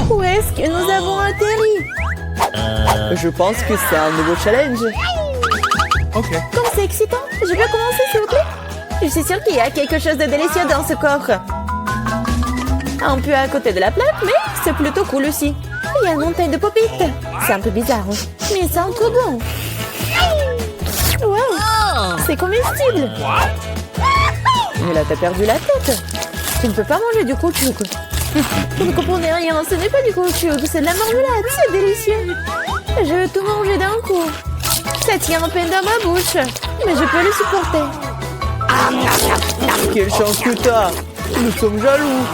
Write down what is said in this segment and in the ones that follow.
Où est-ce que nous avons atterri? Je pense que c'est un nouveau challenge. Comme c'est excitant. Je peux commencer, s'il vous plaît? Je suis sûre qu'il y a quelque chose de délicieux dans ce coffre. Un peu à côté de la plaque, mais c'est plutôt cool aussi. Il y a une montagne de pop-it. C'est un peu bizarre, mais ça sent trop bon. Wow, c'est comestible. Mais là, t'as perdu la tête. Tu ne peux pas manger du caoutchouc. Vous ne comprenez rien, ce n'est pas du caoutchouc, c'est de la marmelade, c'est délicieux. Je veux tout manger d'un coup. Ça tient à peine dans ma bouche, mais je peux le supporter. Quelle chance que t'as. Nous sommes jaloux.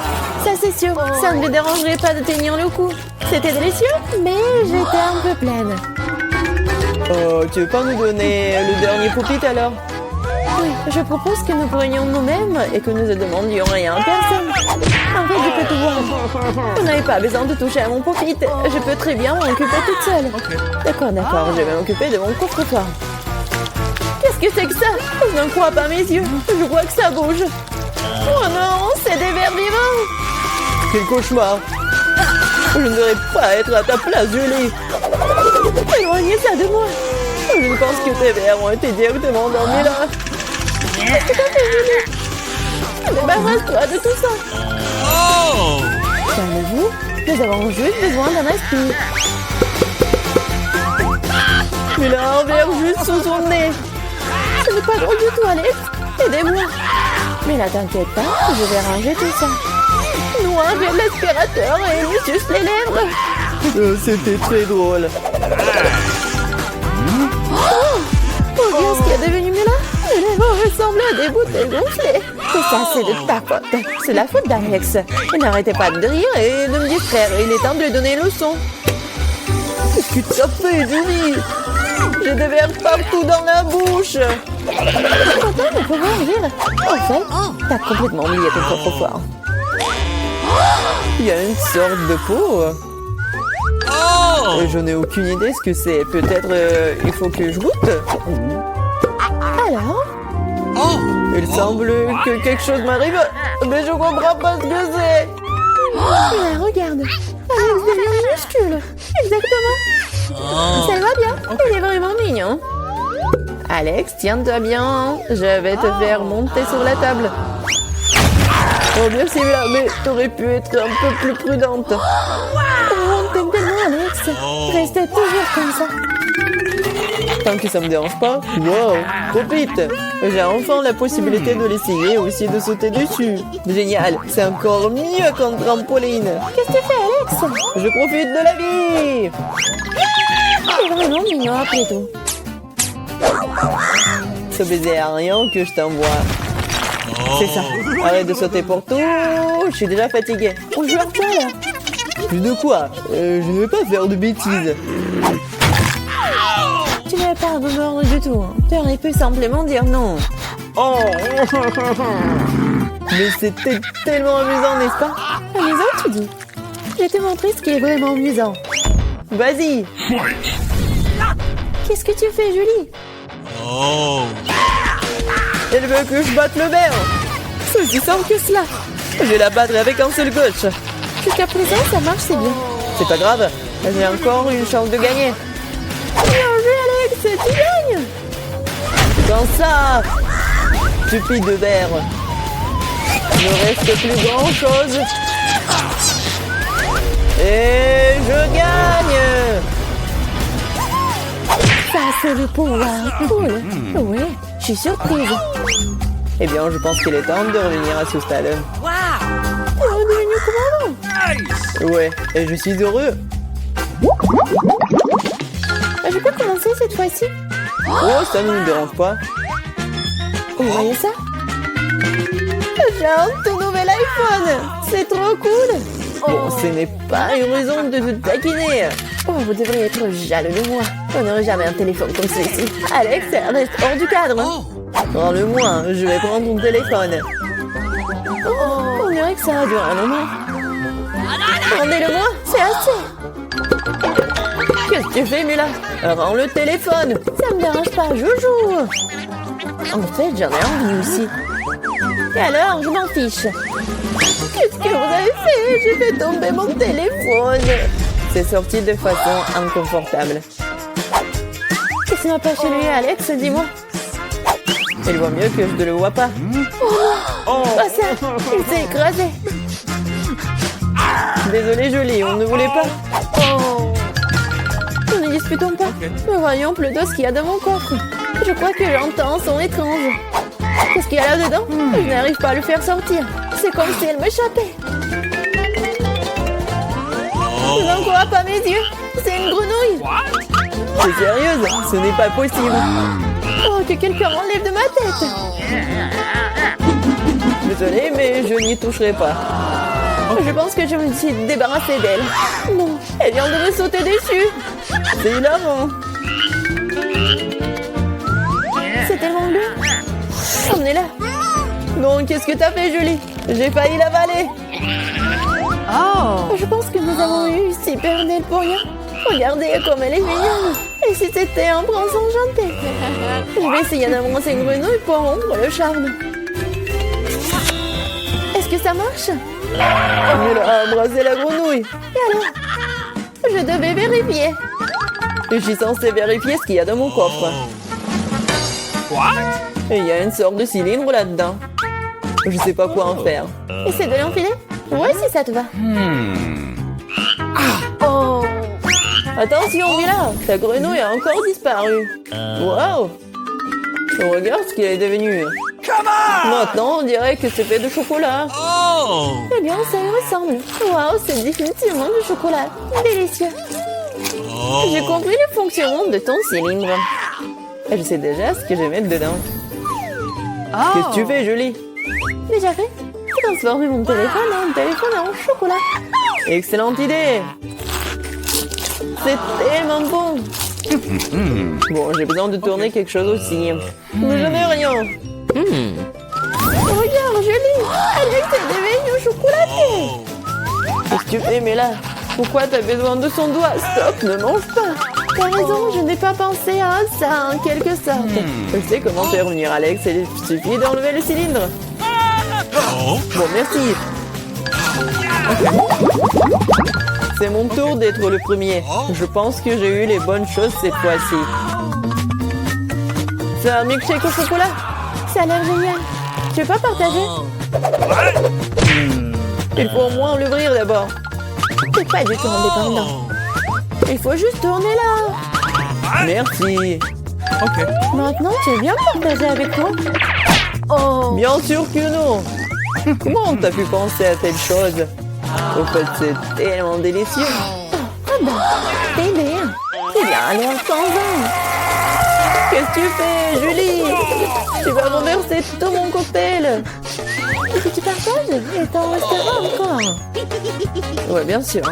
Ça c'est sûr, ça ne me dérangerait pas de tenir le coup. C'était délicieux, mais j'étais un peu pleine. Oh, tu veux pas nous donner le dernier pop-it alors? Oui, je propose que nous prenions nous-mêmes et que nous ne demandions rien à personne. En fait, je peux tout voir. Vous n'avez pas besoin de toucher à mon pop-it. Je peux très bien m'en occuper toute seule. D'accord, je vais m'occuper de mon coffre-fort. Qu'est-ce que c'est que ça? Je n'en crois pas mes yeux. Je vois que ça bouge. Oh non, c'est des vers vivants. Quel cauchemar. Je ne devrais pas être à ta place, Julie. Éloignez ça de moi. Je pense que tes vers ont été directement endormis là. Qu'est-ce que t'as fait, Julie? Débarrasse-toi de tout ça. Calmez-vous, nous avons juste besoin d'un aspire. Il a un verre juste sous son nez. Ce n'est pas drôle du tout, Alex. Aidez-moi. Mais là, t'inquiète pas, je vais ranger tout ça. Nous enlevons l'aspirateur et nous suce les lèvres. C'était très drôle. Oh, regarde ce qui est devenu mieux là. Les lèvres ressemblent à des bouteilles gonflées. Tout ça, c'est de ta faute. C'est la faute d'Alex. Il n'arrêtait pas de rire et de me distraire. Il est temps de lui donner une leçon. Qu'est-ce que tu as fait, Julie? J'ai des vers partout dans la bouche. Content de pouvoir rire. En fait, t'as complètement oublié ton coffre-fort. Il y a une sorte de peau. Je n'ai aucune idée ce que c'est. Peut-être il faut que je goûte. Alors? Il semble que quelque chose m'arrive, mais je comprends pas ce que c'est. Là, regarde. Alex devient minuscule. Exactement. Ça va bien. Il est vraiment mignon. Alex, tiens-toi bien. Je vais te faire monter sur la table. Oh merci, mais t'aurais pu être un peu plus prudente. Oh, t'aimes tellement, Alex. Restez toujours comme ça. Tant que ça me dérange pas. Wow, trop vite. J'ai enfin la possibilité de l'essayer et aussi de sauter dessus. Génial, c'est encore mieux qu'un trampoline. Qu'est-ce que tu fais, Alex? Je profite de la vie. C'est vraiment mignon après tout. Ce baiser aérien que je t'envoie. C'est ça. Arrête de sauter pour tout. Je suis déjà fatiguée. On joue à quoi là? Plus de quoi? Je ne vais pas faire de bêtises. Tu n'avais pas à me mordre du tout. Tu aurais pu simplement dire non. Oh. Mais c'était tellement amusant, n'est-ce pas? Amusant, tu dis? Je vais te montrer ce qui est vraiment amusant. Vas-y. Qu'est-ce que tu fais, Julie? Elle veut que je batte le verre. C'est aussi simple que cela. Je vais la battre avec un seul gauche. Jusqu'à présent, ça marche, c'est bien. C'est pas grave. J'ai encore une chance de gagner. Bien joué, Alex, tu gagnes. Dans ça, stupide verre. Il ne reste plus grand chose. Et je gagne. Ça, c'est le pouvoir. Cool. Oui, je suis surprise. Eh bien, je pense qu'il est temps de revenir à ce stade. T'es redevenu commandant. Ouais, et je suis heureux. Je peux commencer cette fois-ci? Oh, ça ne me dérange pas. Vous voyez ça? J'ai un tout nouvel iPhone. C'est trop cool. Bon, ce n'est pas une raison de te taquiner. Oh, vous devriez être jaloux de moi. On n'aurait jamais un téléphone comme celui-ci. Alex, reste hors du cadre. Prends-le-moi, je vais prendre ton téléphone. Oh, on dirait que ça va durer un moment. Rendez-le-moi, c'est assez. Qu'est-ce que tu fais, Mila? Rends le téléphone. Ça me dérange pas, joujou. En fait, j'en ai envie aussi. Et alors, je m'en fiche. Qu'est-ce que vous avez fait? J'ai fait tomber mon téléphone. C'est sorti de façon inconfortable. Qu'est-ce qui m'a pas chez lui, Alex? Dis-moi. Il voit mieux que je ne le vois pas. Pas ça. Il s'est écrasé. Désolé, Jolie, on ne voulait pas. Nous ne disputons pas. Mais voyons plutôt ce qu'il y a dans mon coffre. Je crois que j'entends un son étrange. Qu'est-ce qu'il y a là-dedans? Je n'arrive pas à le faire sortir. C'est comme si elle m'échappait. Je n'en crois pas mes yeux. C'est une grenouille. T'es sérieuse? Ce n'est pas possible. Oh, que quelqu'un m'enlève de ma tête. Désolé, mais je n'y toucherai pas. Je pense que je me suis débarrassée d'elle. Non, elle vient de me sauter dessus. C'est hilarant. C'est tellement bleu. Emmenez-la. Non, qu'est-ce que t'as fait, Julie? J'ai failli l'avaler. Je pense que nous avons eu super belle pour rien. Regardez comme elle est mignonne. Et si c'était un prince enchanté? Je vais essayer d'embrasser une grenouille pour rompre le charme. Est-ce que ça marche? Il a embrassé la grenouille. Et alors? Je devais vérifier. Je suis censée vérifier ce qu'il y a dans mon coffre. Et il y a une sorte de cylindre là-dedans. Je sais pas quoi en faire. Essaie de l'enfiler? Ouais, si ça te va. Attention, Mila, ta grenouille a encore disparu. Waouh! Regarde ce qu'il est devenu. Maintenant, on dirait que c'est fait de chocolat. Eh bien, ça y ressemble. Waouh, c'est définitivement du chocolat. Délicieux. J'ai compris le fonctionnement de ton cylindre. Je sais déjà ce que je vais mettre dedans. Qu'est-ce que tu fais, Julie? Déjà fait? J'ai transformé mon téléphone en chocolat. Excellente idée! C'est tellement bon! Bon, j'ai besoin de tourner quelque chose aussi. Mais je n'ai rien. Regarde, Julie! Alex est devenu chocolaté! Qu'est-ce que tu fais, mais là? Pourquoi t'as besoin de son doigt? Stop, ne mange pas! T'as raison, je n'ai pas pensé à ça en quelque sorte. Je sais comment faire revenir Alex, il suffit d'enlever le cylindre. Bon, merci. C'est mon tour d'être le premier. Je pense que j'ai eu les bonnes choses cette fois-ci. C'est un milkshake au chocolat. Ça a l'air génial. Tu veux pas partager? Il faut au moins l'ouvrir d'abord. T'es pas du tout indépendant. Il faut juste tourner là. Merci. Maintenant, tu veux bien partager avec moi? Bien sûr que non. Comment t'as pu penser à telle chose? Au fait, c'est tellement délicieux. T'es bien. Eh bien, allez, ensemble. Qu'est-ce que tu fais, Julie? Tu vas renverser tout mon cocktail. Est-ce que tu partages? Et t'en restera encore. Ouais, bien sûr.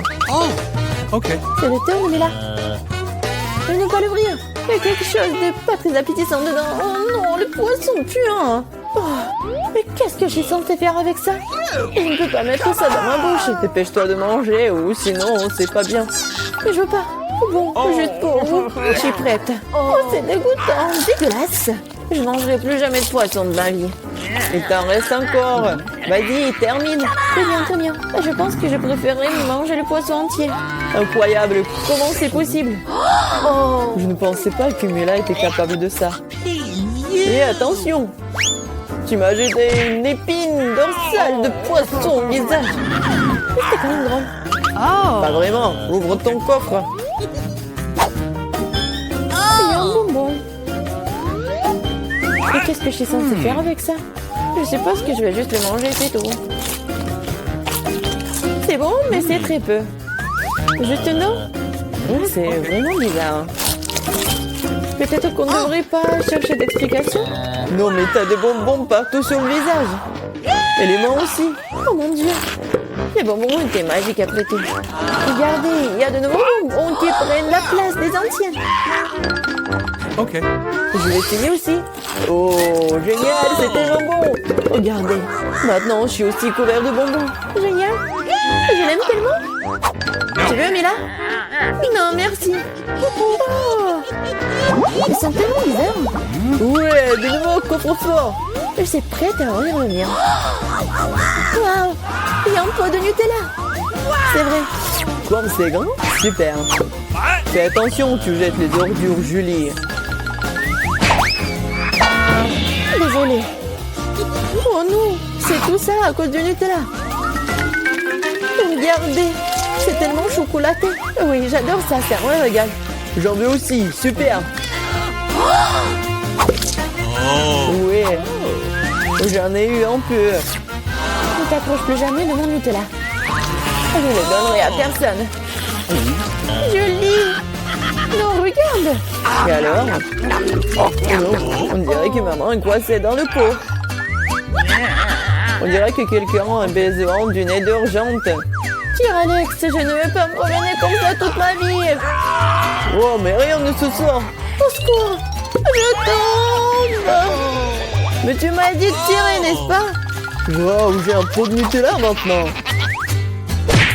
C'est le tour, mais là. Je ne peux pas l'ouvrir. Il y a quelque chose de pas très appétissant dedans. Oh non, le poisson puant. Oh, mais qu'est-ce que je suis censée faire avec ça? Je ne peux pas mettre ça dans ma bouche. Dépêche-toi de manger ou sinon c'est pas bien. Mais je veux pas. Bon, juste pour vous, je suis prête. Oh, c'est dégoûtant, dégueulasse. Je mangerai plus jamais de poisson de ma vie. Il t'en reste encore. Vas-y, termine. Très bien. Je pense que je préférerais manger le poisson entier. Incroyable, comment c'est possible? Je ne pensais pas que Mila était capable de ça. Et attention, tu m'as jeté une épine dorsale de poisson au visage. C'était quand même drôle. Pas vraiment, ouvre ton coffre. Il y a un bonbon. Et qu'est-ce que je suis censée faire avec ça? Je suppose que je vais juste le manger, c'est tout. C'est bon, mais c'est très peu. Juste une eau? C'est vraiment bizarre. Peut-être qu'on ne devrait pas chercher d'explications? Non, mais t'as des bonbons partout sur le visage. Et les mains aussi. Oh mon Dieu! Les bonbons étaient magiques après tout. Regardez, il y a de nouveaux bonbons qui prennent la place des anciens. Je vais essayer aussi. Oh, génial, c'est tellement bon. Regardez, maintenant je suis aussi couvert de bonbons. Génial! Je l'aime tellement. Tu veux, Mila? Non, merci. Oh. Ils sont tellement bizarres. Ouais, de nouveau, coffre-fort. Je suis prête à en y revenir. Waouh! Il y a un pot de Nutella. C'est vrai. Comme c'est grand, super. Fais attention, tu jettes les ordures, Julie. Désolée. Oh non, c'est tout ça à cause du Nutella. Regardez, c'est tellement chocolaté. Oui, j'adore ça, c'est un vrai régal. J'en veux aussi, super. Ouais, j'en ai eu un peu. Ne t'approche plus jamais de mon Nutella. Je ne le donnerai à personne. Julie! Non, regarde! Et alors? Oh non, on dirait que maman est coincée dans le pot. On dirait que quelqu'un a besoin d'une aide urgente. Tire, Alex, je ne veux pas me promener comme ça toute ma vie. Oh, mais rien ne se sort. Au secours! Je tombe! Mais tu m'as dit de tirer, n'est-ce pas? Wow, j'ai un pot de Nutella maintenant.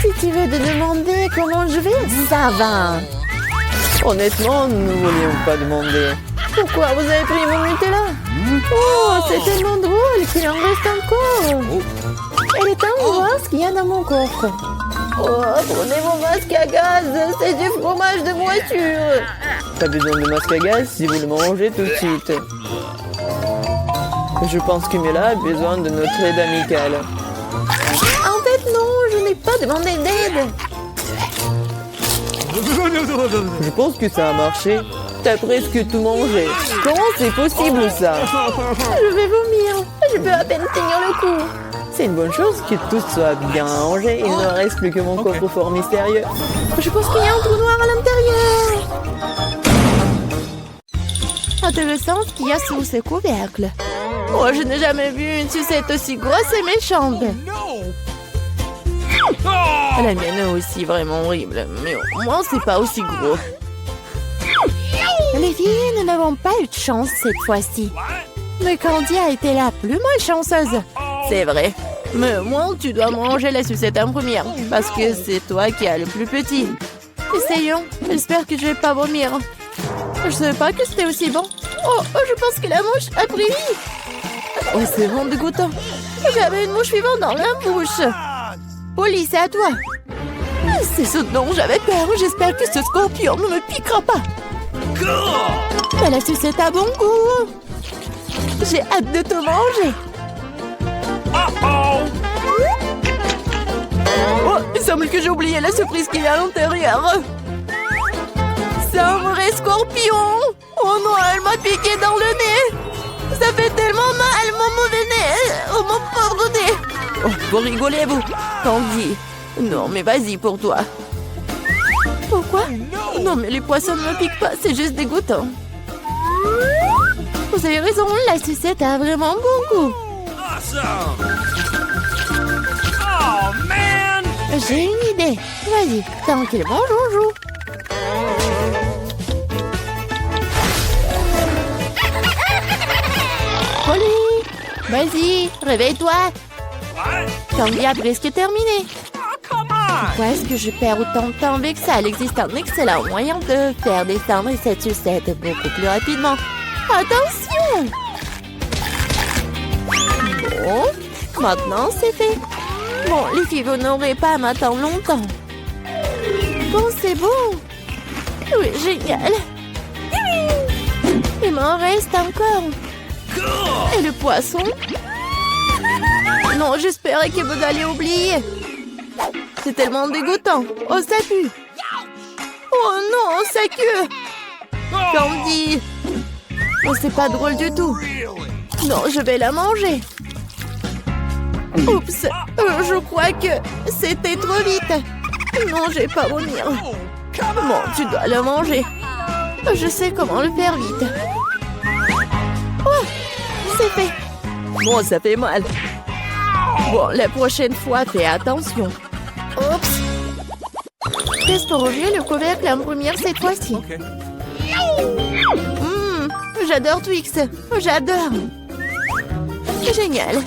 Si tu veux te demander comment je vais, ça va. Honnêtement, nous ne voulions pas demander. Pourquoi vous avez pris mon Nutella? Oh, c'est tellement drôle qu'il en reste encore. Elle est temps de voir ce qu'il y a dans mon coffre. Oh, prenez mon masque à gaz, c'est du fromage de voiture. Pas besoin de masque à gaz si vous le mangez tout de suite. Je pense que Mila a besoin de notre aide amicale. En fait, non, je n'ai pas demandé d'aide. Je pense que ça a marché. T'as presque tout mangé. Comment c'est possible ça? Je vais vomir. Je peux à peine tenir le coup. C'est une bonne chose que tout soit bien rangé. Il ne reste plus que mon coffre-fort mystérieux. Je pense qu'il y a un trou noir à l'intérieur. Intéressant ce qu'il y a sous ce couvercle. Oh, je n'ai jamais vu une sucette aussi grosse et méchante. La mienne est aussi vraiment horrible, mais au moins c'est pas aussi gros. Les filles, nous n'avons pas eu de chance cette fois-ci. Mais Candy a été la plus malchanceuse. C'est vrai. Mais moi, tu dois manger la sucette en première, parce que c'est toi qui as le plus petit. Essayons. J'espère que je vais pas vomir. Je savais pas que c'était aussi bon. Oh, je pense que la mouche a pris vie. Oh, c'est vraiment dégoûtant. J'avais une mouche vivante dans la bouche. Polly, c'est à toi. C'est ce dont j'avais peur. J'espère que ce scorpion ne me piquera pas. Mais la sucette a bon goût. J'ai hâte de te manger. Oh, il semble que j'ai oublié la surprise qu'il y a à l'intérieur. C'est un vrai scorpion. Oh non, elle m'a piqué dans le nez. Ça fait tellement mal, mon mauvais nez. Oh, mon pauvre nez. Oh, vous rigolez, vous. Candy. Non, mais vas-y pour toi. Pourquoi? Non, mais les poissons ne me piquent pas, c'est juste dégoûtant. Vous avez raison, la sucette a vraiment bon goût. J'ai une idée. Vas-y, tranquillement, joujou. Polly, vas-y, réveille-toi. Candy a presque terminé. Pourquoi est-ce que je perds autant de temps avec ça? Il existe un excellent moyen de faire descendre cette sucette beaucoup plus rapidement. Attention! Bon, maintenant c'est fait. Bon, les filles, vous n'aurez pas à m'attendre longtemps. Bon, c'est bon. Oui, génial. Il m'en reste encore. Et le poisson? Non, j'espérais que vous alliez oublier. C'est tellement dégoûtant. Oh, ça pue. Oh non, ça queue. Candy. Oh, c'est pas drôle du tout. Non, je vais la manger. Oups, je crois que c'était trop vite. Non, je vais pas vomir. Bon, tu dois le manger. Je sais comment le faire vite. Oh, c'est fait. Bon, ça fait mal. Bon, la prochaine fois, fais attention. Oups. Teste pour ouvrir le couvercle en première cette fois-ci. J'adore Twix. J'adore. Génial.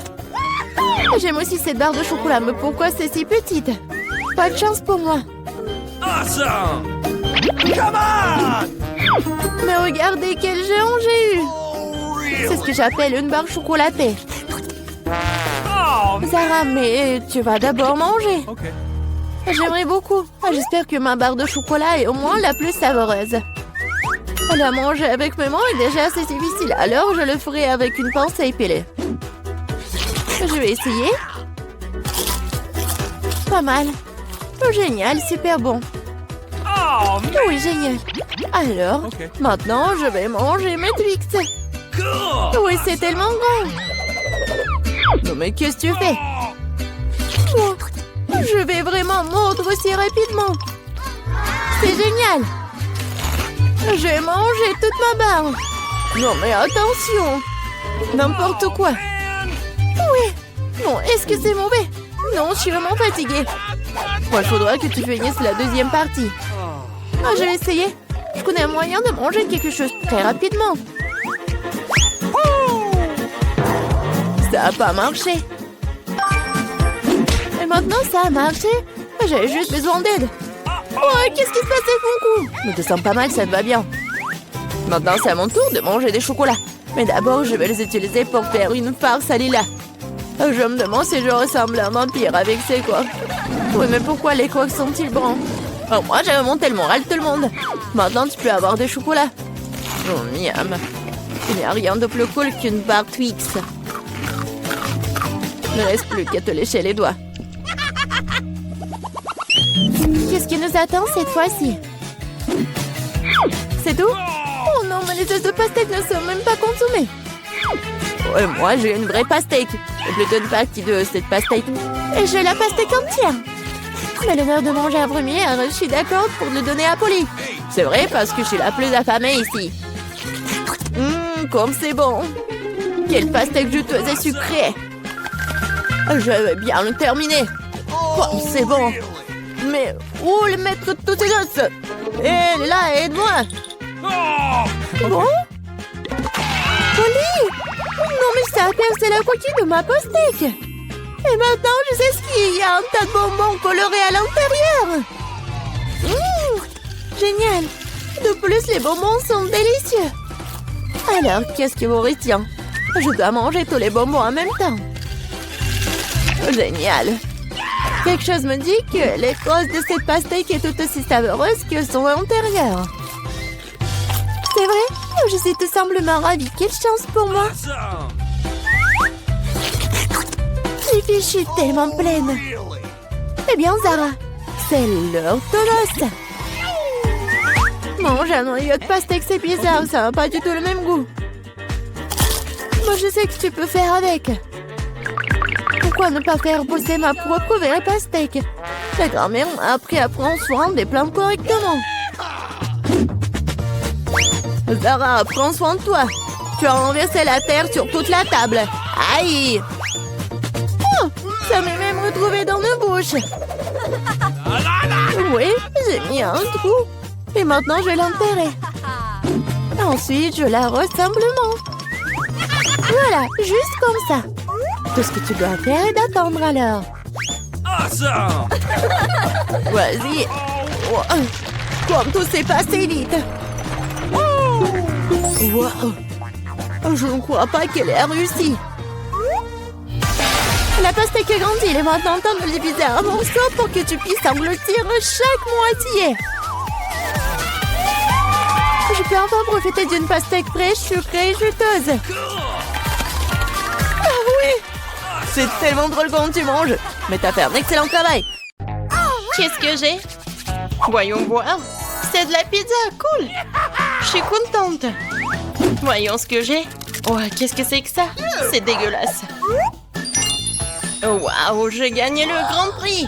J'aime aussi cette barre de chocolat, mais pourquoi c'est si petite? pas de chance pour moi. Awesome! Come on! Mais regardez quel géant j'ai eu. Oh, C'est ce que j'appelle une barre chocolatée. Oh, Zara, mais tu vas d'abord manger. okay. J'aimerais beaucoup. J'espère que ma barre de chocolat est au moins la plus savoureuse. La manger avec mes mains est déjà assez difficile, alors je le ferai avec une pince à épiler. Je vais essayer. Pas mal. Oh, génial, super bon. Oh, man, Oui, génial. Alors, Ok. maintenant, je vais manger mes Twix. cool! Oui, c'est tellement grand. Non, mais qu'est-ce que tu fais? Oh, je vais vraiment mordre aussi rapidement. C'est génial. J'ai mangé toute ma barre. Non, mais attention. N'importe quoi. Oui. Non, est-ce que c'est mauvais? Non, je suis vraiment fatiguée. Moi, il faudra que tu finisses la deuxième partie. Ah, je vais essayer. Je connais un moyen de manger quelque chose très rapidement. Ça n'a pas marché. Et maintenant, ça a marché. J'avais juste besoin d'aide. Oh, qu'est-ce qui se passe avec mon cou? Je te sens pas mal, ça te va bien. Maintenant, c'est à mon tour de manger des chocolats. Mais d'abord, je vais les utiliser pour faire une farce à Lila. Je me demande si je ressemble à un vampire avec ces coques. Oui, mais pourquoi les coques sont-ils bruns? Oh, moi, j'ai remonté le moral de tout le monde. Maintenant, tu peux avoir des chocolats. Oh, miam. Il n'y a rien de plus cool qu'une barre Twix. Il ne reste plus qu'à te lécher les doigts. Qu'est-ce qui nous attend cette fois-ci? C'est tout? Oh non, mais les œufs de pastèque ne sont même pas consommés. Ouais, moi, j'ai une vraie pastèque. Et plutôt une partie de cette pastèque. Et j'ai la pastèque entière. Mais l'honneur de manger en première, je suis d'accord pour le donner à Polly. C'est vrai parce que je suis la plus affamée ici. Comme c'est bon. Quelle pastèque juteuse et sucrée. Je vais bien le terminer. Comme c'est bon. Mais où le mettre tous ces os? Et là, aide-moi. Oh! Bon? Polly! Non, mais ça a percé la coquille de ma pastèque. Et maintenant, je sais ce qu'il y a un tas de bonbons colorés à l'intérieur. Génial. De plus, les bonbons sont délicieux. Alors, qu'est-ce qui vous retient? Je dois manger tous les bonbons en même temps. Génial. Quelque chose me dit que l'écorce de cette pastèque est tout aussi savoureuse que son intérieur. C'est vrai? Je suis tout simplement ravie. Quelle chance pour moi. Awesome! Les filles, je suis tellement pleine. Really? Eh bien, Zara, c'est l'heure de l'os. Manger un noyau de pastèque, c'est bizarre. Ça n'a pas du tout le même goût. Moi, je sais que tu peux faire avec. Pourquoi ne pas faire pousser ma propre vraie pastèque? La grand-mère m'a appris à prendre soin des plantes correctement. Zara, prends soin de toi. Tu as renversé la terre sur toute la table. Aïe! Oh, ça m'est même retrouvé dans la bouche. Oui, j'ai mis un trou. Et maintenant, je vais l'enterrer. Ensuite, je l'arrose simplement. Voilà, juste comme ça. Tout ce que tu dois faire est d'attendre alors. Awesome! Vas-y. Oh, comme tout s'est passé vite. Wow. Je ne crois pas qu'elle ait réussi. La pastèque est grandie. Il est maintenant temps de le diviser en morceaux pour que tu puisses engloutir chaque moitié. Je peux enfin profiter d'une pastèque fraîche, sucrée et juteuse. Ah oui! C'est tellement drôle quand tu manges. Mais t'as fait un excellent travail. Qu'est-ce que j'ai? Voyons voir. C'est de la pizza, cool. Je suis contente. Voyons ce que j'ai. Oh, qu'est-ce que c'est que ça? C'est dégueulasse. Waouh, j'ai gagné le grand prix.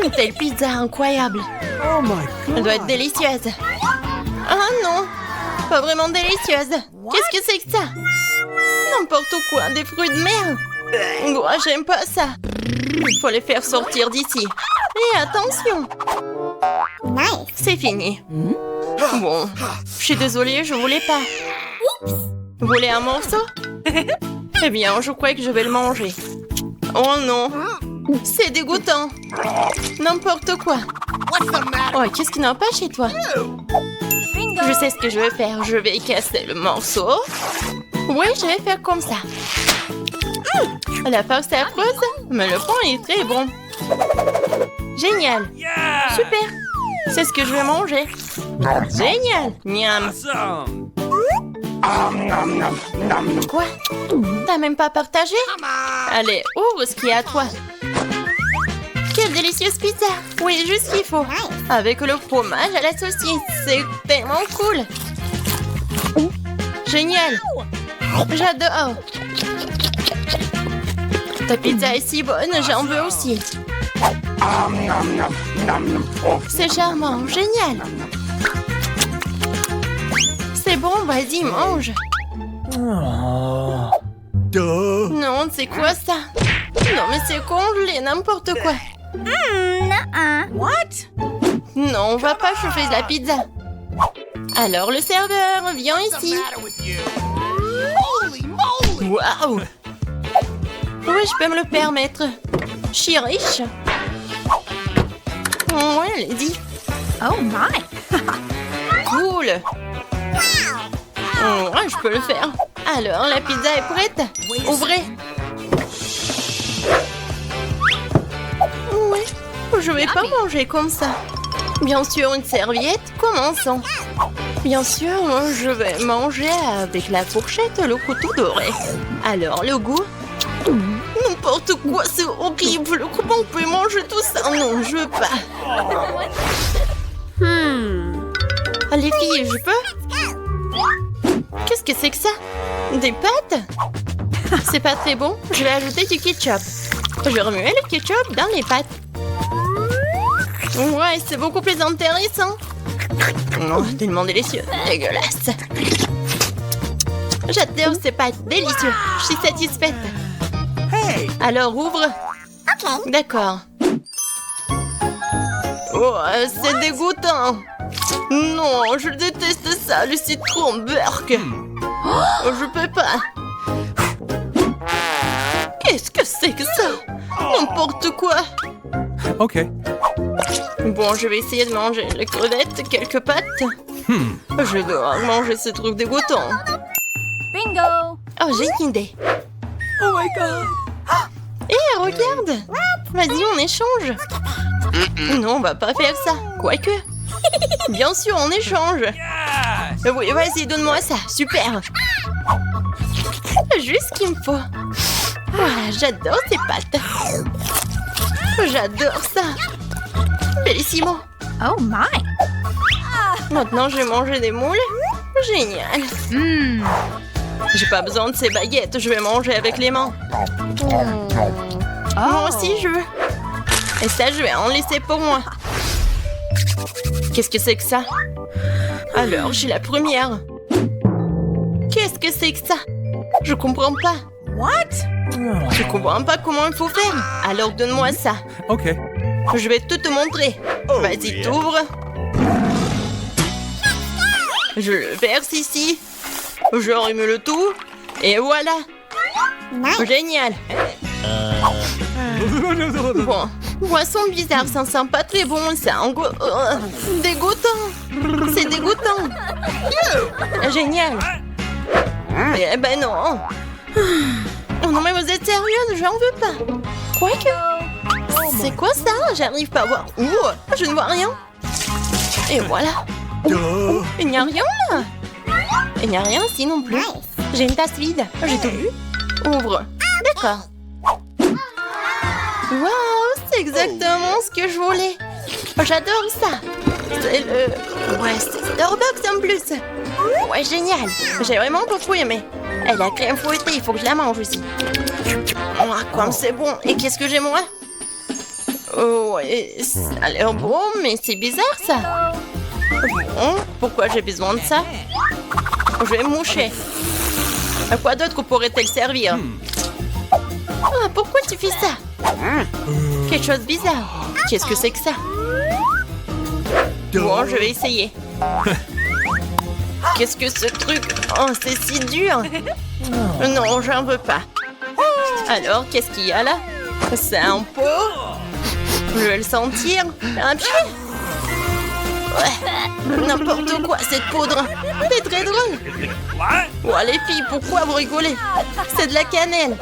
Une telle pizza incroyable. Oh my Elle doit être délicieuse. Ah non, pas vraiment délicieuse. Qu'est-ce que c'est que ça? N'importe quoi, des fruits de mer. Oh, j'aime pas ça. Il faut les faire sortir d'ici. Et attention. C'est fini. Bon, je suis désolée, je voulais pas. Vous voulez un morceau? Eh bien, je crois que je vais le manger. Oh non, C'est dégoûtant. N'importe quoi. Oh, qu'est-ce qui n'a pas chez toi? Je sais ce que je vais faire. Je vais casser le morceau. Oui, je vais faire comme ça. La farce est affreuse, mais le pain est très bon. Génial. Yeah! Super. C'est ce que je vais manger. Génial. Miam. Awesome! Quoi? T'as même pas partagé? Allez, ouvre ce qu'il y a à toi. Quelle délicieuse pizza! Oui, juste ce qu'il faut. Avec le fromage à la saucisse. C'est tellement cool. Génial. J'adore. Ta pizza est si bonne, j'en veux aussi. C'est charmant, génial. C'est bon, vas-y, mange. Duh! Non, c'est quoi ça? Non, mais c'est congelé, n'importe quoi. What? Non, on va pas chauffer la pizza. Alors, le serveur, viens ici. Waouh! Oui, je peux me le permettre. Je suis riche. Ouais, allez-y. Oh my! Cool. Ouais, je peux le faire. Alors, la pizza est prête. Ouvrez. Oui, je vais pas manger comme ça. Bien sûr, une serviette. Commençons. Bien sûr, je vais manger avec la fourchette et le couteau doré. Alors, le goût? N'importe quoi, c'est horrible. Comment on peut manger tout ça? Non, je veux pas. Les filles, je peux? Qu'est-ce que c'est que ça? Des pâtes? C'est pas très bon. Je vais ajouter du ketchup. Je vais remuer le ketchup dans les pâtes. Ouais, c'est beaucoup plus intéressant. Oh, tellement délicieux. Dégueulasse. J'adore ces pâtes. Délicieux. Je suis satisfaite. Alors, ouvre. D'accord. Oh, c'est dégoûtant. Non, je déteste ça, le citron burk. Oh, je peux pas. Qu'est-ce que c'est que ça? N'importe quoi. Okay. Bon, je vais essayer de manger les crevettes, quelques pâtes. Je dois manger ce truc dégoûtant. Bingo! Oh, j'ai une idée. Oh my god! Hé, regarde. Vas-y, on échange. Non, on va pas faire ça. Quoique. Bien sûr, on échange. Yes! Oui, vas-y, donne-moi ça. Super. Juste ce qu'il me faut. Voilà, j'adore ces pâtes. J'adore ça. Bellissimo. Oh my! Maintenant, je vais manger des moules. Génial. J'ai pas besoin de ces baguettes. Je vais manger avec les mains. Moi aussi, je veux. Et ça, je vais en laisser pour moi. Qu'est-ce que c'est que ça? Alors, j'ai la première. Qu'est-ce que c'est que ça? Je comprends pas. What? Je comprends pas comment il faut faire. Alors, donne-moi ça. Okay. Je vais tout te montrer. Vas-y, t'ouvres. Je le verse ici. Je remue le tout. Et voilà. Génial. Bon, boisson bizarre, ça sent pas très bon, ça dégoûtant. C'est dégoûtant. Génial. Eh ben non. Oh non, mais vous êtes sérieuse, j'en veux pas. Quoique. C'est quoi ça? J'arrive pas à voir. Ouh, je ne vois rien. Et voilà. Duh! Il n'y a rien là. Il n'y a rien ici non plus. J'ai une tasse vide. J'ai tout vu. Ouvre. D'accord. Waouh, c'est exactement ce que je voulais. J'adore ça. C'est le... Ouais, c'est Starbucks en plus. Ouais, génial. J'ai vraiment beaucoup aimé. Et la crème fouettée, il faut que je la mange aussi. Oh, comme c'est bon. Et qu'est-ce que j'ai moi? Oh, ouais, ça a l'air bon, mais c'est bizarre ça. Bon, pourquoi j'ai besoin de ça? Je vais me moucher. À quoi d'autre pourrait-elle servir? Ah, pourquoi tu fais ça? Quelque chose de bizarre. Qu'est-ce que c'est que ça? Bon, je vais essayer. Qu'est-ce que ce truc? Oh, c'est si dur. Non, j'en veux pas. Alors, qu'est-ce qu'il y a là? C'est un pot. Je vais le sentir. Un pied. Ouais, n'importe quoi cette poudre. C'est très drôle. Oh les filles, pourquoi vous rigolez? C'est de la cannelle.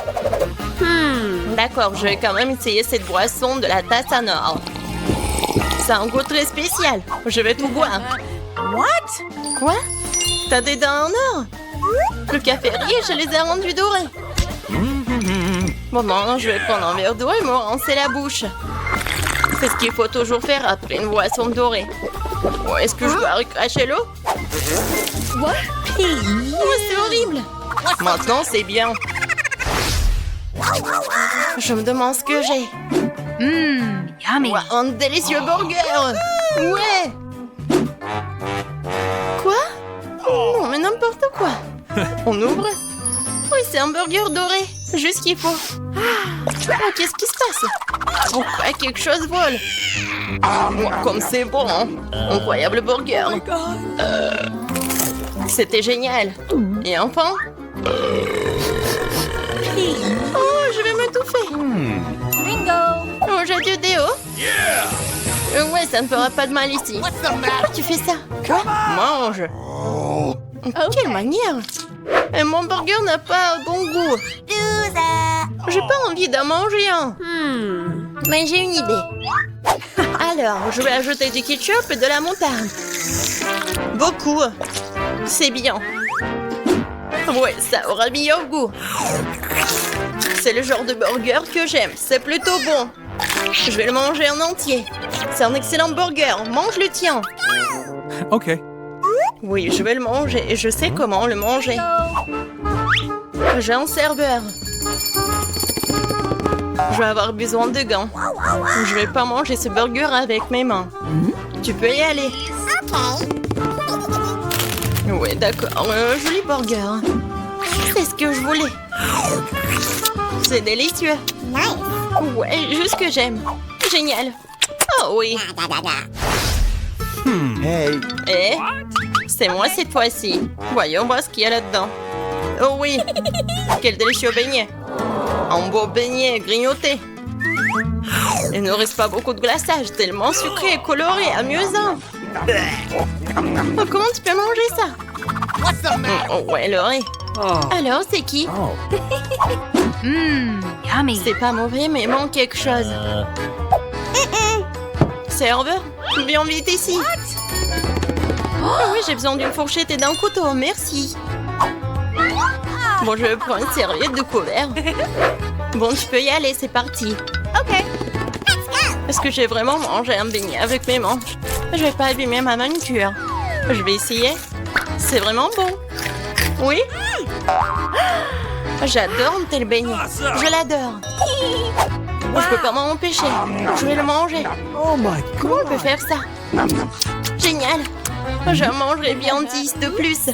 D'accord, je vais quand même essayer cette boisson de la tasse en or. C'est un goût très spécial. Je vais tout boire. What? Quoi? T'as des dents en or? Le café-rier, je les ai rendus dorés. Bon, maintenant, je vais prendre un verre d'eau et me rincer la bouche. C'est ce qu'il faut toujours faire après une boisson dorée. Oh, est-ce que je dois recracher l'eau? What? Oh, c'est horrible. Maintenant, c'est bien. Je me demande ce que j'ai. Yummy. Wow, un délicieux burger. Ouais. Quoi? Non, mais n'importe quoi. On ouvre. Oui, c'est un burger doré. Juste ce qu'il faut. Oh, qu'est-ce qui se passe? Oh, quoi, quelque chose vole. Oh, comme c'est bon. Hein? Incroyable burger. C'était génial. Et enfin... Oh, je vais m'étouffer. Bingo. Oh, j'ai du déo. Ouais, ça ne fera pas de mal ici. Tu fais ça? Quoi? Mange. Quelle manière. Et mon burger n'a pas bon goût. J'ai pas envie d'en manger un. Mais j'ai une idée. Alors, je vais ajouter du ketchup et de la moutarde. Beaucoup. C'est bien. Ouais, ça aura meilleur goût. C'est le genre de burger que j'aime. C'est plutôt bon. Je vais le manger en entier. C'est un excellent burger. Mange le tien. Okay. Oui, je vais le manger et je sais comment le manger. J'ai un serveur. Je vais avoir besoin de gants. Je vais pas manger ce burger avec mes mains. Tu peux y aller. Oui, d'accord. Joli burger. C'est ce que je voulais. C'est délicieux. Ouais, juste ce que j'aime. Génial. Oh oui. Hey. Eh? C'est moi cette fois-ci. Voyons voir ce qu'il y a là-dedans. Oh oui. Quel délicieux beignet. Un beau beignet grignoté. Il ne reste pas beaucoup de glaçage, tellement sucré, coloré, amusant. Oh, comment tu peux manger ça? Oh, ouais, Laurie. Alors, c'est qui? Yummy. C'est pas mauvais, mais il manque quelque chose. Serveur, viens vite ici. Oh oui, j'ai besoin d'une fourchette et d'un couteau, merci. Bon, je prends une serviette de couvert. Bon, tu peux y aller, c'est parti. Okay. Est-ce que j'ai vraiment mangé un beignet avec mes mains? Je vais pas abîmer ma manucure. Je vais essayer. C'est vraiment bon. Oui? J'adore un tel beignet. Je l'adore. Je peux pas m'en empêcher. Je vais le manger. Oh my Comment on peut faire ça? Génial. Je mangerai bien 10 de plus.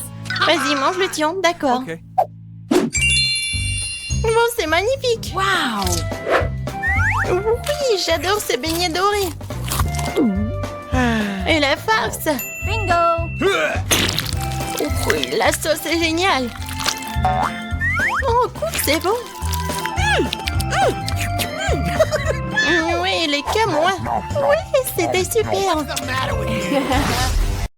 Vas-y, mange le tien, d'accord. Okay. Bon, c'est magnifique. Wow. Oui, j'adore ces beignets dorés. Et la farce. Bingo. Oui, la sauce est géniale. Oh, écoute, c'est bon. Oui, les camoins. Oui, c'était super.